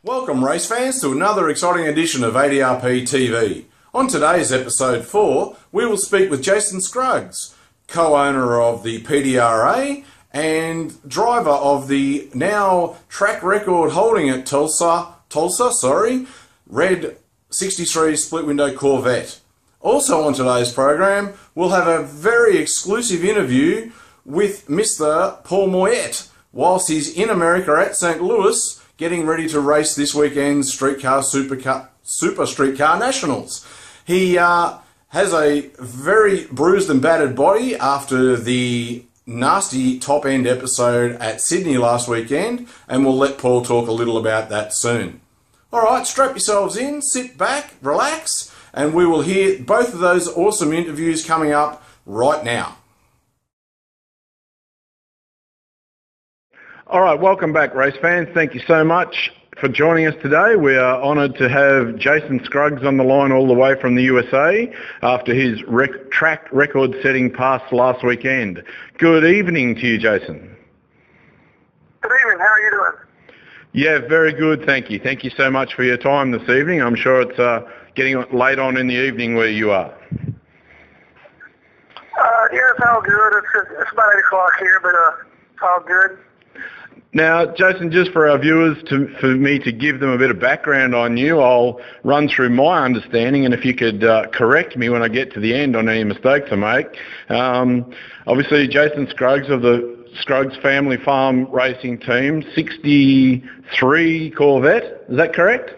Welcome race fans to another exciting edition of ADRP TV. On today's episode 4, we will speak with Jason Scruggs, co-owner of the PDRA and driver of the now track record holding at Tulsa, red 63 split window Corvette. Also on today's program, we'll have a very exclusive interview with Mr. Paul Mouhayet whilst he's in America at St. Louis getting ready to race this weekend's Super Streetcar Nationals. He has a very bruised and battered body after the nasty top-end episode at Sydney last weekend, and we'll let Paul talk a little about that soon. Alright, strap yourselves in, sit back, relax, and we will hear both of those awesome interviews coming up right now. All right, welcome back, race fans. Thank you so much for joining us today. We are honoured to have Jason Scruggs on the line all the way from the USA after his track record-setting pass last weekend. Good evening to you, Jason. Good evening. How are you doing? Yeah, very good, thank you. Thank you so much for your time this evening. I'm sure it's getting late on in the evening where you are. Yeah, it's all good. It's about 8 o'clock here, but it's all good. Now, Jason, just for our viewers, for me to give them a bit of background on you, I'll run through my understanding, and if you could correct me when I get to the end on any mistakes I make. Obviously, Jason Scruggs of the Scruggs Family Farm Racing Team, 63 Corvette, is that correct?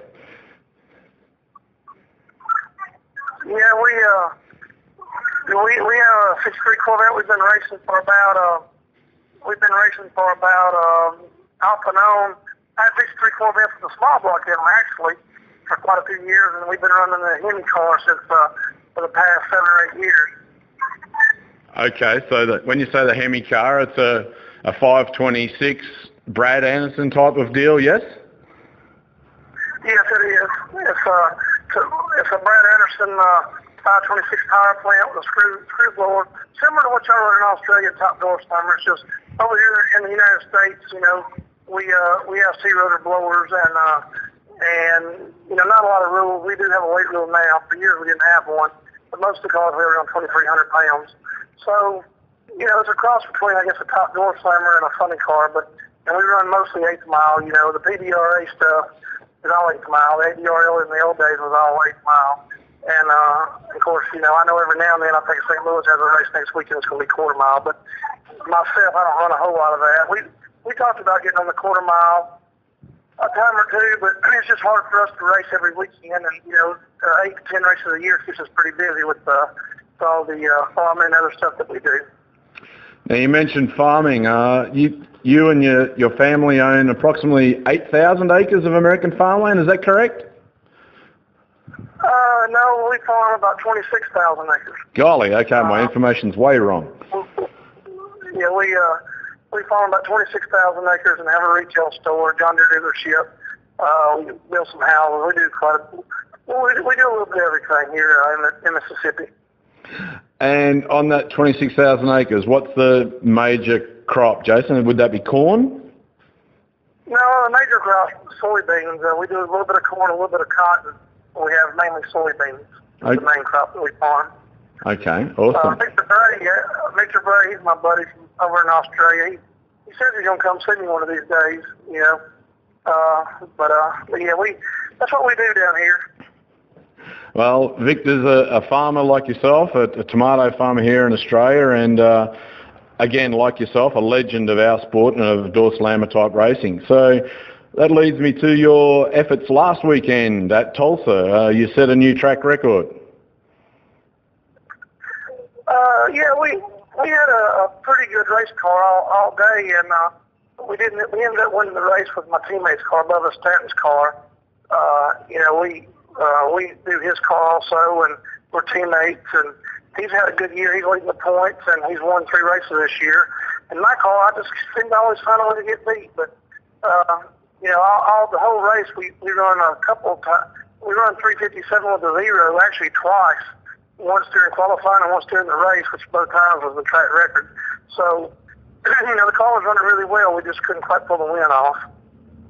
Yeah, we have a 63 Corvette. We've been racing for about off and on. I had 63 Corvettes in the small block in them, actually, for quite a few years, and we've been running the Hemi car since for the past 7 or 8 years. Okay, so when you say the Hemi car, it's a 526 Brad Anderson type of deal, yes? Yes, it is. It's a Brad Anderson 526 power plant with a screw blower, similar to what y'all run in Australia at Top Door Summer. It's just over here in the United States, you know, we have C-rotor blowers and you know, not a lot of rules. We do have a weight rule now. For years we didn't have one, but most of the cars were around 2,300 pounds. So, you know, it's a cross between, I guess, a Top Door Slammer and a funny car, and we run mostly 8th mile. You know, the PDRA stuff is all 8th mile. The ADRL in the old days was all 8th mile. And, of course, you know, I know every now and then I think St. Louis has a race next weekend. It's going to be quarter mile. But myself, I don't run a whole lot of that. We talked about getting on the quarter mile a time or two, but it's just hard for us to race every weekend. And, you know, 8 to 10 races a year keeps us pretty busy with all the farming and other stuff that we do. Now, you mentioned farming. You and your family own approximately 8,000 acres of American farmland. Is that correct? No, we farm about 26,000 acres. Golly, okay, my information's way wrong. Yeah, we farm about 26,000 acres and have a retail store, John Deere dealership. We build some houses. We do a little bit of everything here in Mississippi. And on that 26,000 acres, what's the major crop, Jason? Would that be corn? No, the major crop is soybeans. We do a little bit of corn, a little bit of cotton. We have mainly soybeans. That's the main crop that we farm. Okay, awesome. Mr. Bray, he's my buddy from over in Australia. He says he's going to come see me one of these days, you know. But yeah, that's what we do down here. Well, Victor's a farmer like yourself, a tomato farmer here in Australia, and again, like yourself, a legend of our sport and of door slammer type racing. So that leads me to your efforts last weekend at Tulsa. You set a new track record. Yeah, we had a pretty good race car all day, and we ended up winning the race with my teammate's car, Bubba Stanton's car. You know, we do his car also, and we're teammates, and he's had a good year. He's leading the points, and he's won 3 races this year. And my car, I just seem to always find a way to get beat, but you know, the whole race, we run a couple of times. We run 357 with a 0, actually twice. Once during qualifying and once during the race, which both times was the track record. So, you know, the car was running really well. We just couldn't quite pull the win off.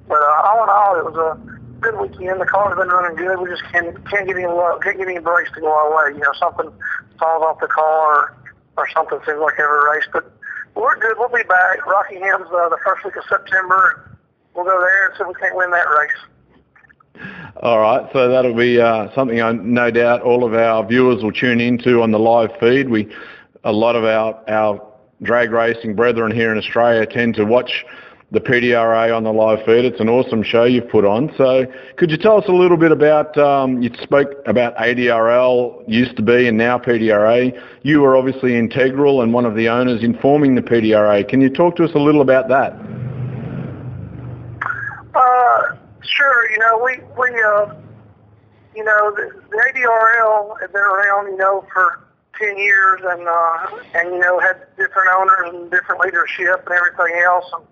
But all in all, it was good weekend. The car's been running good. We just can't get any luck, can't get any breaks to go our way. You know, something falls off the car or something seems like every race. But we're good. We'll be back. Rockingham's the first week of September. We'll go there and see if we can't win that race. All right, so that'll be something I no doubt all of our viewers will tune into on the live feed. A lot of our drag racing brethren here in Australia tend to watch the PDRA on the live feed. It's an awesome show you've put on. So could you tell us a little bit about, you spoke about ADRL, used to be, and now PDRA. You were obviously integral and one of the owners in forming the PDRA. Can you talk to us a little about that? Sure. You know, the ADRL had been around, you know, for 10 years and you know, had different owners and different leadership and everything else. And,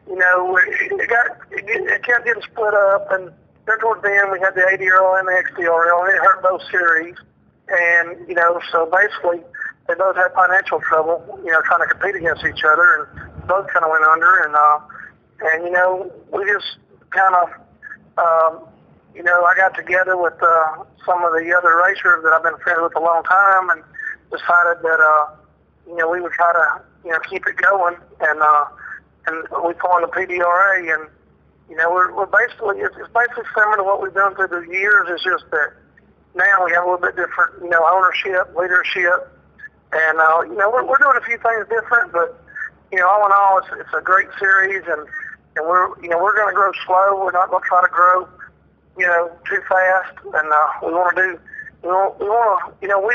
you know, it kept getting split up, and then towards the end we had the ADRL and the XDRL, and it hurt both series. And, you know, so basically they both had financial trouble, you know, trying to compete against each other, and both kind of went under. And you know, we just kind of, you know, I got together with some of the other racers that I've been friends with a long time, and decided that, you know, we would try to, you know, keep it going, and we formed the PDRA, and, you know, we're basically, it's basically similar to what we've done through the years. It's just that now we have a little bit different, you know, ownership, leadership, and, you know, we're doing a few things different, but, you know, all in all, it's a great series, and we're going to grow slow. We're not going to try to grow, you know, too fast, and we want to, you know, we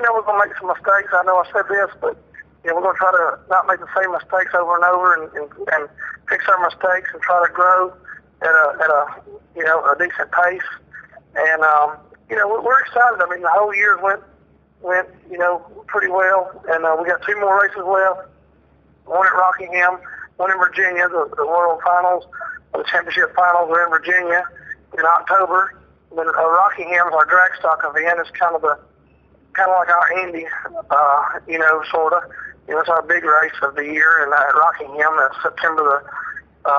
know we're going to make some mistakes. I know I said this, but, you know, we're going to try to not make the same mistakes over and over, and fix our mistakes and try to grow at a you know, a decent pace. And you know, we're excited. I mean, the whole year went you know, pretty well, and we got 2 more races left. One at Rockingham, one in Virginia. The World Finals, the Championship Finals are in Virginia in October. Then Rockingham's our drag stock event. It's kind of like our Indy, you know, sort of. You know, it's our big race of the year, and at Rockingham, that's I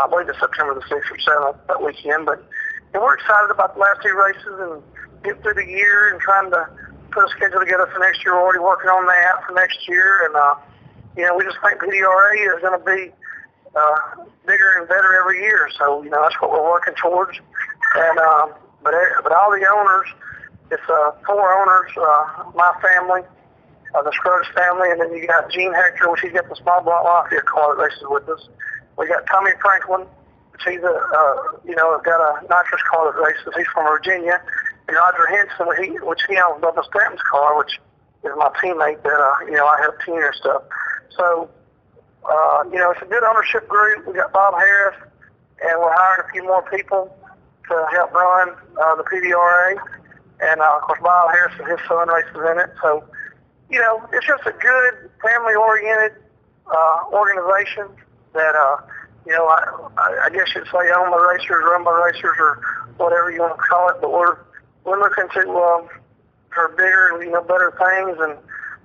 believe it's September the 6th or 7th that weekend. But we're excited about the last 2 races and get through the year and trying to put a schedule together for next year. We're already working on that for next year, and you know, we just think PDRA is going to be bigger and better every year. So, you know, that's what we're working towards. And but all the owners, it's 4 owners, my family, the Scruggs family, and then you got Gene Hector, which he's got the small block Lafayette car that races with us. We got Tommy Franklin, which he's you know, got a nitrous car that races. He's from Virginia. And Roger Henson, which he owns Bubba Stanton's car, which is my teammate that you know, I help team and stuff. So you know, it's a good ownership group. We got Bob Harris, and we're hiring a few more people to help run the PDRA. And of course, Bob Harris and his son races in it. So, you know, it's just a good family-oriented organization that, you know, I guess you'd say owned by racers, run by racers, or whatever you want to call it. But we're looking to for bigger, you know, better things,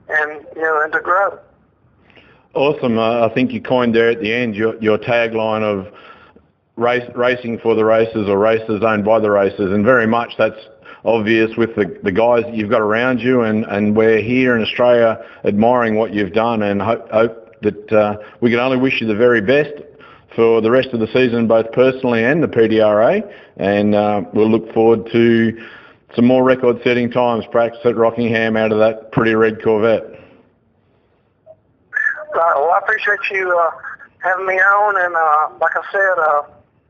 and you know, and to grow. Awesome. I think you coined there at the end your tagline of racing for the races, or races owned by the races, and very much that's obvious with the guys that you've got around you, and we're here in Australia admiring what you've done, and hope that we can only wish you the very best for the rest of the season, both personally and the PDRA, and we'll look forward to some more record-setting times, practice at Rockingham out of that pretty red Corvette. Right. Well, I appreciate you having me on, and like I said,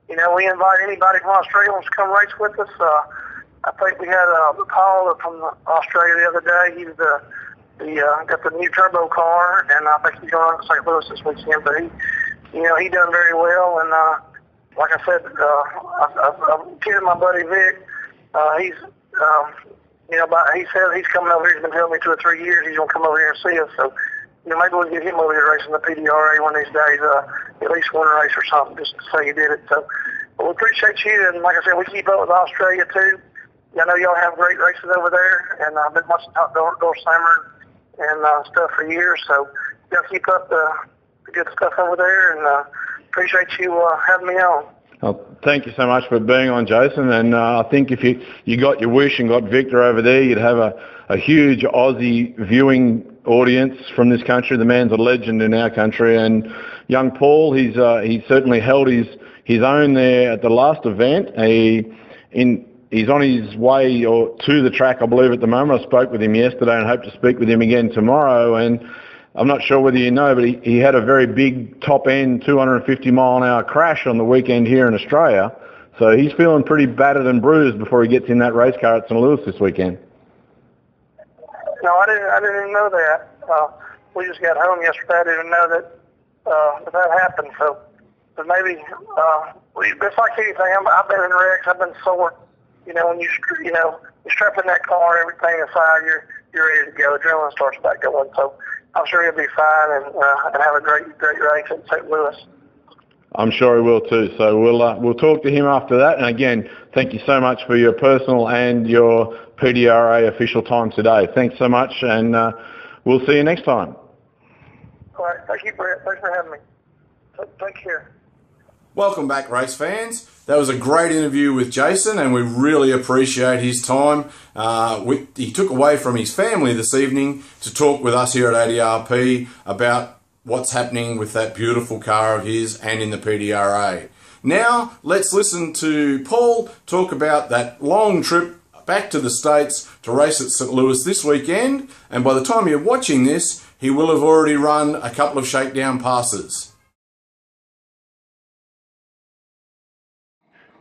you know, we invite anybody from Australia who wants to come race with us. I think we had Paul from Australia the other day. He's got the new turbo car, and I think he's going to St. Louis this weekend. But he done very well, and like I said, I'm kidding my buddy Vic. He's you know, he says he's coming over here. He's been telling me 2 or 3 years he's going to come over here and see us. So, you know, maybe we'll get him over here racing the PDRA one of these days, at least one race or something, just to say he did it. So, but we appreciate you, and like I said, we keep up with Australia too. I know y'all have great races over there, and I've been watching Outdoor Summer and stuff for years. So, y'all keep up the good stuff over there, and appreciate you having me on. Thank you so much for being on, Jason. And I think if you got your wish and got Victor over there, you'd have a huge Aussie viewing audience from this country. The man's a legend in our country. And young Paul, he's certainly held his own there at the last event. He's on his way to the track, I believe, at the moment. I spoke with him yesterday and hope to speak with him again tomorrow. And I'm not sure whether you know, but he had a very big top-end 250-mile-an-hour crash on the weekend here in Australia. So he's feeling pretty battered and bruised before he gets in that race car at St. Louis this weekend. No, I didn't even know that. We just got home yesterday. I didn't even know that happened. So, but maybe it's like anything. I've been in wrecks. I've been sore. You know, when you strap in that car, everything aside, you're ready to go. Adrenaline starts back going. So I'm sure he'll be fine and have a great race at St. Louis. I'm sure he will too. So we'll talk to him after that. And again, thank you so much for your personal and your PDRA official time today. Thanks so much, and we'll see you next time. All right. Thank you, Brett. Thanks for having me. Take care. Welcome back, race fans. That was a great interview with Jason, and we really appreciate his time. He took away from his family this evening to talk with us here at ADRP about what's happening with that beautiful car of his and in the PDRA. Now, let's listen to Paul talk about that long trip back to the States to race at St. Louis this weekend, and by the time you're watching this, he will have already run a couple of shakedown passes.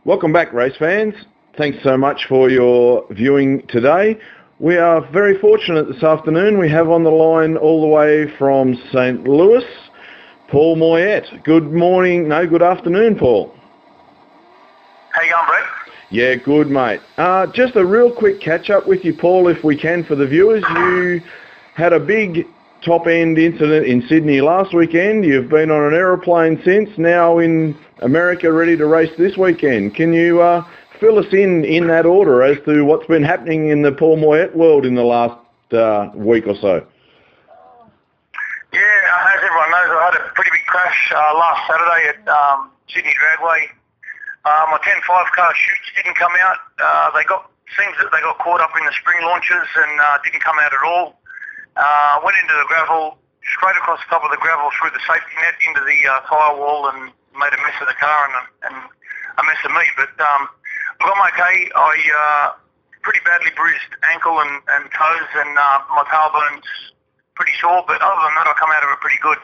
Welcome back, race fans. Thanks so much for your viewing today. We are very fortunate this afternoon. We have on the line all the way from St. Louis, Paul Mouhayet. Good morning, no, good afternoon, Paul. How you going, Brett? Yeah, good, mate. Just a real quick catch-up with you, Paul, if we can, for the viewers. You had a big top-end incident in Sydney last weekend. You've been on an aeroplane since, now in America, ready to race this weekend. Can you fill us in that order as to what's been happening in the Paul Mouhayet world in the last week or so? Yeah, as everyone knows, I had a pretty big crash last Saturday at Sydney Dragway. My 10.5 car chutes didn't come out. Seems that they got caught up in the spring launches and didn't come out at all. Went into the gravel, straight across the top of the gravel through the safety net into the tyre wall and made a mess of the car and a mess of me. But look, I'm okay. I pretty badly bruised ankle and toes, and my tailbone's pretty sore. But other than that, I come out of it pretty good.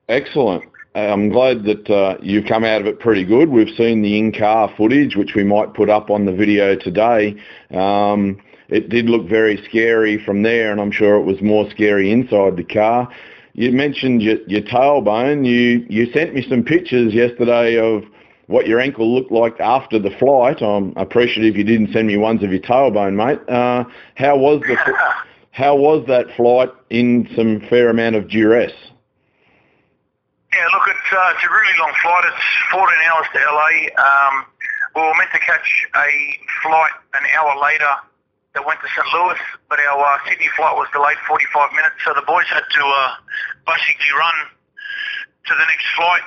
Excellent. I'm glad that you've come out of it pretty good. We've seen the in-car footage, which we might put up on the video today. It did look very scary from there, and I'm sure it was more scary inside the car. You mentioned your tailbone. You sent me some pictures yesterday of what your ankle looked like after the flight. I'm appreciative you didn't send me ones of your tailbone, mate. How was that flight in some fair amount of duress? Yeah, look, it's a really long flight. It's 14 hours to LA. We were meant to catch a flight an hour later that went to St. Louis, but our Sydney flight was delayed 45 minutes, so the boys had to basically run to the next flight.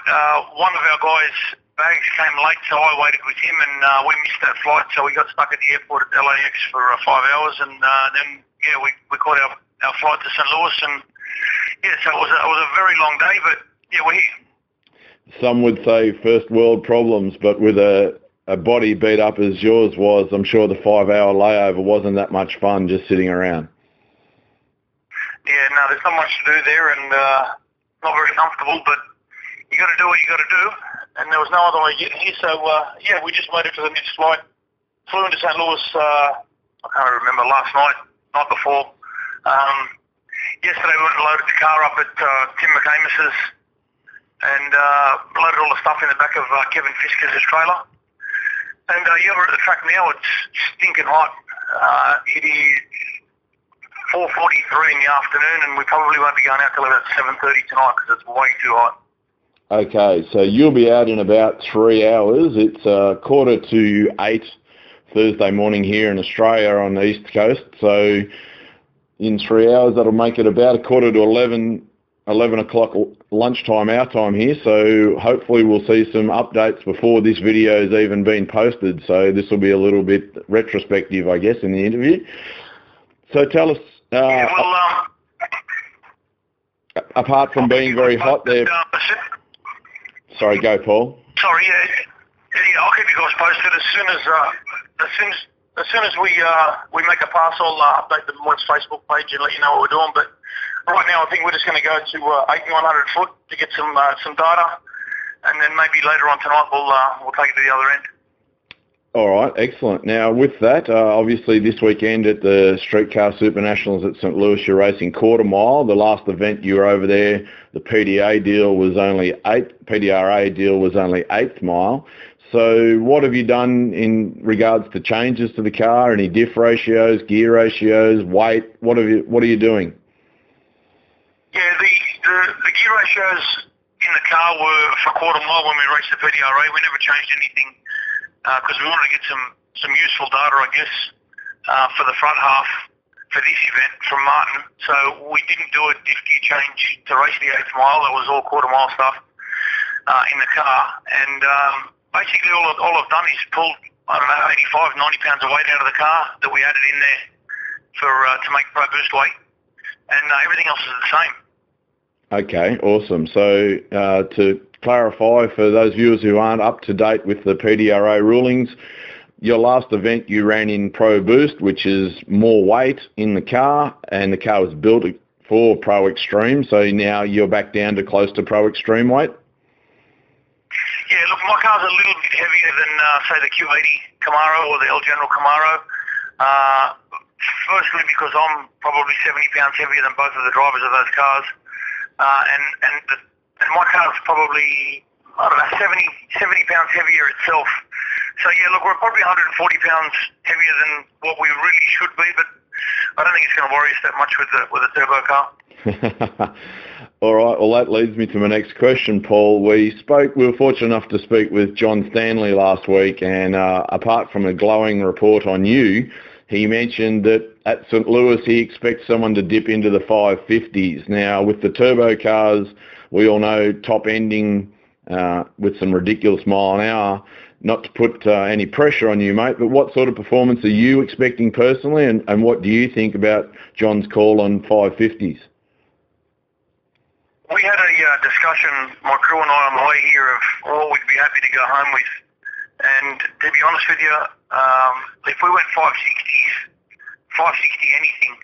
One of our guys' bags came late, so I waited with him, and we missed that flight, so we got stuck at the airport at LAX for 5 hours, and then we caught our flight to St. Louis, and yeah, so it was a very long day, but yeah, we're here. Some would say first world problems, but with a body beat up as yours was, I'm sure the 5-hour layover wasn't that much fun just sitting around. Yeah, no, there's not much to do there, and not very comfortable, but you got to do what you got to do, and there was no other way to get here, so yeah, we just waited for the next flight. Flew into St. Louis, I can't remember, last night before. Yesterday we went and loaded the car up at Tim McAmis's and loaded all the stuff in the back of Kevin Fisker's trailer. And yeah, we're at the track now. It's stinking hot. It is 4:43 in the afternoon, and we probably won't be going out till about 7:30 tonight because it's way too hot. Okay, so you'll be out in about 3 hours. It's 7:45 Thursday morning here in Australia on the East Coast. So in 3 hours, that'll make it about 10:45 11 o'clock lunchtime our time here, so hopefully we'll see some updates before this video has even been posted. So this will be a little bit retrospective, I guess, in the interview. So tell us, apart from being very hot there... Sorry, go Paul. Sorry, yeah, I'll keep you guys posted as soon as we make a pass. I'll update the Moits Facebook page and let you know what we're doing. But right now, I think we're just going to go to 8,900 foot to get some data, and then maybe later on tonight we'll take it to the other end. All right, excellent. Now with that, obviously this weekend at the Streetcar Super Nationals at St. Louis, you're racing quarter mile. The last event you were over there, the PDRA deal was only eighth mile. So what have you done in regards to changes to the car? Any diff ratios, gear ratios, weight? What are you doing? Yeah, the gear ratios in the car were for quarter mile when we raced the PDRA. We never changed anything because we wanted to get some useful data, I guess, for the front half for this event from Martin. So we didn't do a diff gear change to race the 8th mile. It was all quarter mile stuff in the car. And basically all I've done is pulled, 85, 90 pounds of weight out of the car that we added in there to make Pro Boost weight. And everything else is the same. Okay, awesome. So to clarify for those viewers who aren't up to date with the PDRA rulings, your last event you ran in Pro Boost, which is more weight in the car, and the car was built for Pro Extreme, so now you're back down to close to Pro Extreme weight? Yeah, look, my car's a little bit heavier than, say, the Q80 Camaro or the L General Camaro. Firstly, because I'm probably 70 pounds heavier than both of the drivers of those cars. And my car's probably, 70 pounds heavier itself. So yeah, look, we're probably 140 pounds heavier than what we really should be, but I don't think it's going to worry us that much with a turbo car. All right, well that leads me to my next question, Paul. We were fortunate enough to speak with John Stanley last week, and apart from a glowing report on you, he mentioned that at St. Louis he expects someone to dip into the 550s. Now, with the turbo cars, we all know top ending with some ridiculous mile an hour. Not to put any pressure on you, mate, but what sort of performance are you expecting personally, and what do you think about John's call on 550s? We had a discussion, my crew and I, on the way here of what we'd be happy to go home with. And to be honest with you, if we went 560 anything,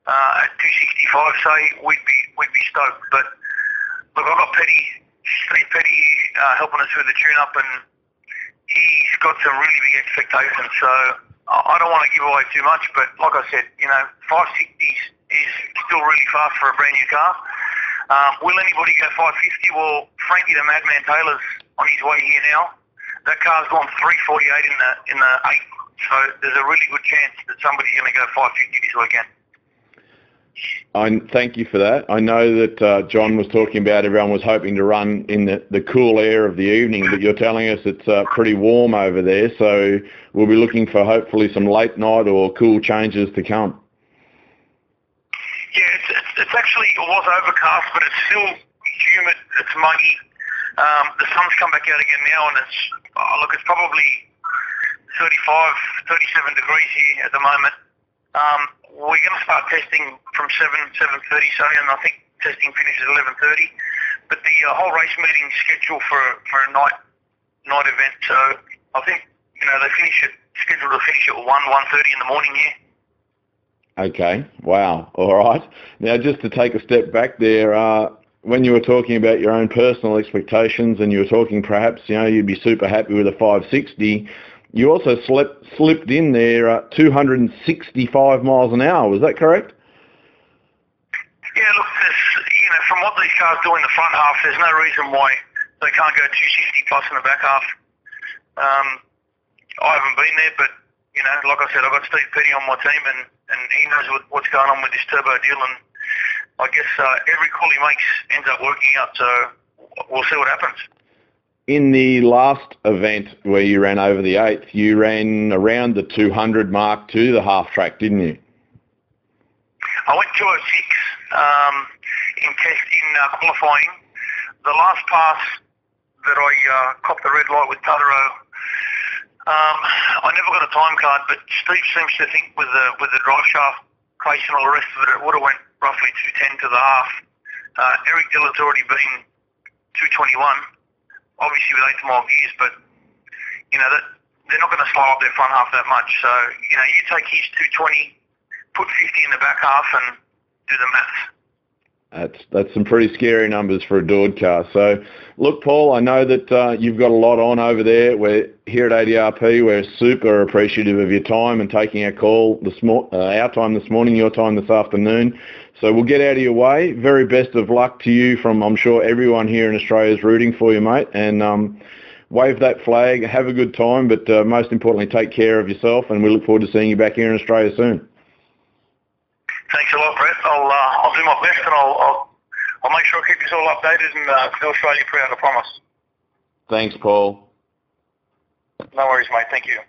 at 265, say, we'd be stoked. But look, I've got Steve Petty helping us with the tune-up, and he's got some really big expectations. So I don't want to give away too much, but like I said, 560s is still really fast for a brand new car. Will anybody go 550? Well, Frankie the Madman Taylor's on his way here now. That car's gone 348 in the 8, so there's a really good chance that somebody's going to go 550 this weekend. Thank you for that. I know that John was talking about everyone was hoping to run in the cool air of the evening, but you're telling us it's pretty warm over there, so we'll be looking for hopefully some late night or cool changes to come. Yeah, it's actually, it was overcast, but it's still humid, it's muggy. The sun's come back out again now, and it's probably 35, 37 degrees here at the moment. We're going to start testing from 7:30, sorry, and I think testing finishes at 11:30. But the whole race meeting's scheduled for a night event, so I think they scheduled to finish at 1:30 in the morning here. Okay, wow, all right. Now, just to take a step back there, when you were talking about your own personal expectations and you were talking perhaps, you'd be super happy with a 560, you also slipped in there 265 miles an hour, was that correct? Yeah, look, from what these cars do in the front half, there's no reason why they can't go 260 plus in the back half. I haven't been there, but, like I said, I've got Steve Petty on my team, and he knows what's going on with this turbo deal, and I guess every call he makes ends up working out, so we'll see what happens. In the last event where you ran over the 8th, you ran around the 200 mark to the half track, didn't you? I went 206. in qualifying. The last pass that I copped the red light with Totoro, I never got a time card, but Steve seems to think with the drive shaft case and all the rest of it, it would have went roughly 210 to the half. Eric Dillard's already been 221, obviously with 8 mile gears, but that they're not going to slow up their front half that much. So you take his 220, put 50 in the back half, and do the maths. That's some pretty scary numbers for a Dord car. So, look, Paul, I know that you've got a lot on over there. We're here at ADRP. We're super appreciative of your time and taking our call our time this morning, your time this afternoon. So we'll get out of your way. Very best of luck to you from, I'm sure, everyone here in Australia is rooting for you, mate. And wave that flag. Have a good time, but most importantly, take care of yourself. And we look forward to seeing you back here in Australia soon. Thanks a lot, Brett. I'll do my best, and I'll make sure I keep this all updated and do Australia proud, I promise. Thanks, Paul. No worries, mate. Thank you.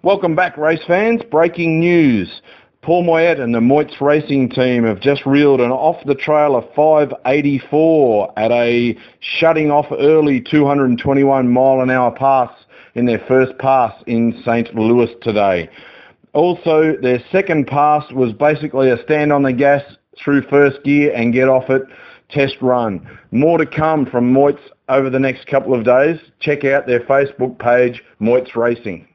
Welcome back, race fans. Breaking news. Paul Mouhayet and the Moits Racing Team have just reeled an off-the-trailer 584 at a shutting off early 221-mile-an-hour pass in their first pass in St. Louis today. Also, their second pass was basically a stand on the gas through first gear and get off it test run. More to come from Moits over the next couple of days. Check out their Facebook page, Moits Racing.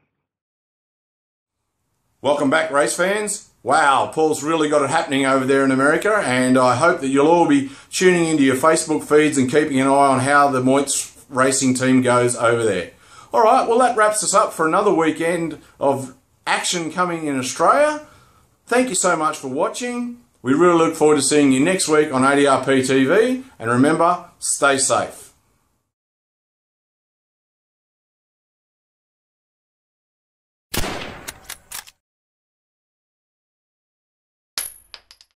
Welcome back, race fans. Wow, Paul's really got it happening over there in America, and I hope that you'll all be tuning into your Facebook feeds and keeping an eye on how the Moits Racing Team goes over there. All right, well, that wraps us up for another weekend of action coming in Australia. Thank you so much for watching. We really look forward to seeing you next week on ADRP TV. And remember, stay safe.